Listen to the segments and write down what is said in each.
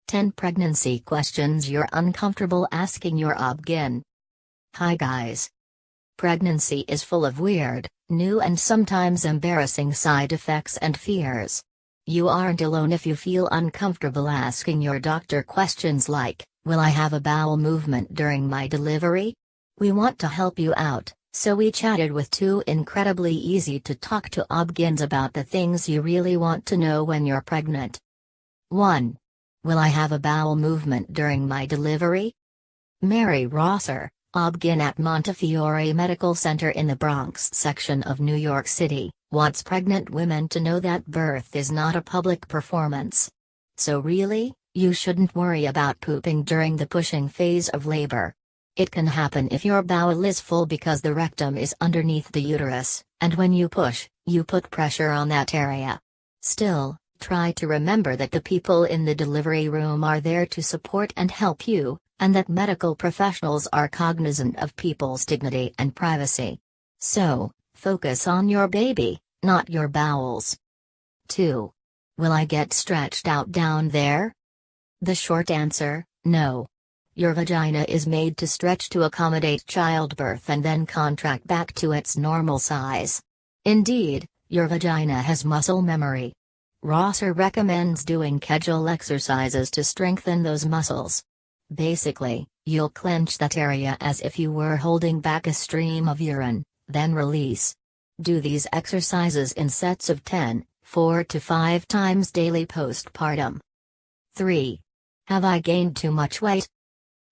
10 Pregnancy Questions You're Uncomfortable Asking Your OB-GYN. Hi guys. Pregnancy is full of weird, new and sometimes embarrassing side effects and fears. You aren't alone if you feel uncomfortable asking your doctor questions like, will I have a bowel movement during my delivery? We want to help you out, so we chatted with two incredibly easy to talk to OB-GYNs about the things you really want to know when you're pregnant. 1. Will I have a bowel movement during my delivery? Mary Rosser, OB-GYN at Montefiore Medical Center in the Bronx section of New York City, wants pregnant women to know that birth is not a public performance. So really, you shouldn't worry about pooping during the pushing phase of labor. It can happen if your bowel is full because the rectum is underneath the uterus, and when you push, you put pressure on that area. Still, try to remember that the people in the delivery room are there to support and help you, and that medical professionals are cognizant of people's dignity and privacy. So, focus on your baby, not your bowels. 2. Will I get stretched out down there? The short answer, no. Your vagina is made to stretch to accommodate childbirth and then contract back to its normal size. Indeed, your vagina has muscle memory. Rosser recommends doing Kegel exercises to strengthen those muscles. Basically, you'll clench that area as if you were holding back a stream of urine, then release. Do these exercises in sets of 10, 4 to 5 times daily postpartum. 3. Have I gained too much weight?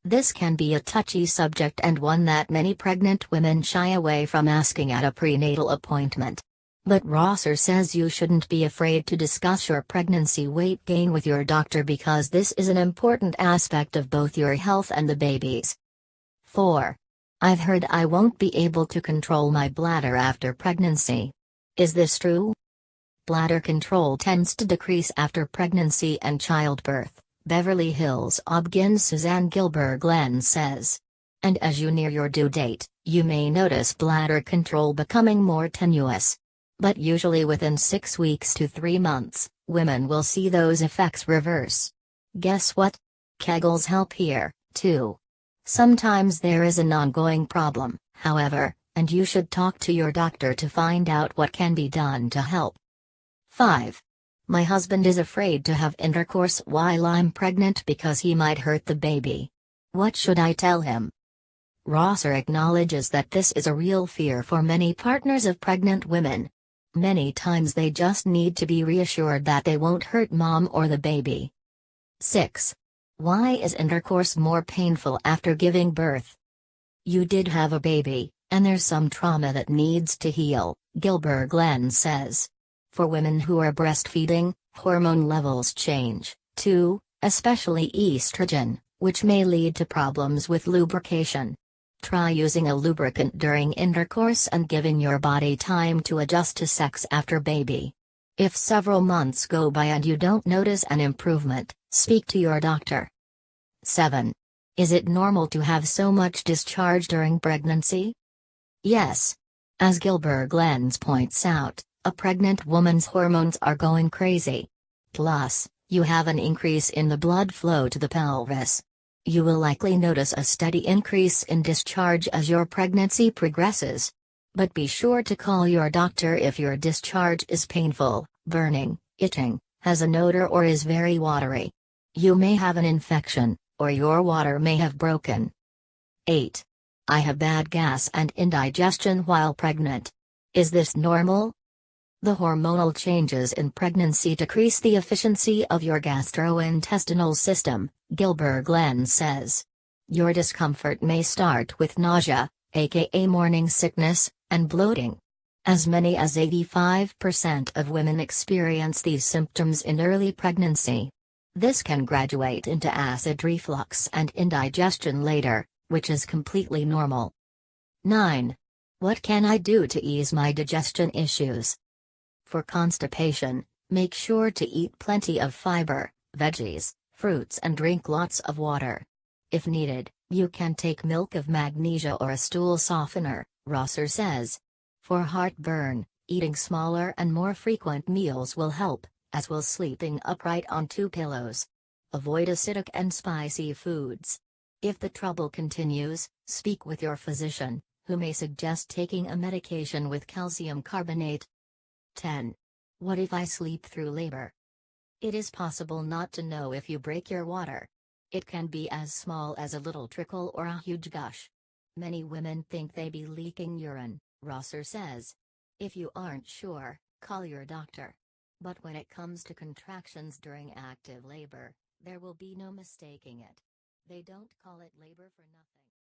This can be a touchy subject and one that many pregnant women shy away from asking at a prenatal appointment. But Rosser says you shouldn't be afraid to discuss your pregnancy weight gain with your doctor because this is an important aspect of both your health and the baby's. 4. I've heard I won't be able to control my bladder after pregnancy. Is this true? Bladder control tends to decrease after pregnancy and childbirth, Beverly Hills OB-GYN Suzanne Gilbert-Glenn says. And as you near your due date, you may notice bladder control becoming more tenuous. But usually within 6 weeks to 3 months, women will see those effects reverse. Guess what? Kegels help here, too. Sometimes there is an ongoing problem, however, and you should talk to your doctor to find out what can be done to help. 5. My husband is afraid to have intercourse while I'm pregnant because he might hurt the baby. What should I tell him? Rosser acknowledges that this is a real fear for many partners of pregnant women. Many times they just need to be reassured that they won't hurt mom or the baby. 6. Why is intercourse more painful after giving birth? You did have a baby, and there's some trauma that needs to heal, Gilbert-Glenn says. For women who are breastfeeding, hormone levels change, too, especially estrogen, which may lead to problems with lubrication. Try using a lubricant during intercourse and giving your body time to adjust to sex after baby. If several months go by and you don't notice an improvement, speak to your doctor. 7. Is it normal to have so much discharge during pregnancy? Yes. As Gilbert-Glenn points out, a pregnant woman's hormones are going crazy. Plus, you have an increase in the blood flow to the pelvis. You will likely notice a steady increase in discharge as your pregnancy progresses. But be sure to call your doctor if your discharge is painful, burning, itching, has an odor or is very watery. You may have an infection, or your water may have broken. 8. I have bad gas and indigestion while pregnant. Is this normal? The hormonal changes in pregnancy decrease the efficiency of your gastrointestinal system, Gilbert-Glenn says. Your discomfort may start with nausea, aka morning sickness, and bloating. As many as 85% of women experience these symptoms in early pregnancy. This can graduate into acid reflux and indigestion later, which is completely normal. 9. What can I do to ease my digestion issues? For constipation, make sure to eat plenty of fiber, veggies, fruits and drink lots of water. If needed, you can take milk of magnesia or a stool softener, Rosser says. For heartburn, eating smaller and more frequent meals will help, as will sleeping upright on 2 pillows. Avoid acidic and spicy foods. If the trouble continues, speak with your physician, who may suggest taking a medication with calcium carbonate. 10. What if I sleep through labor? It is possible not to know if you break your water. It can be as small as a little trickle or a huge gush. Many women think they be leaking urine, Rosser says. If you aren't sure, call your doctor. But when it comes to contractions during active labor, there will be no mistaking it. They don't call it labor for nothing.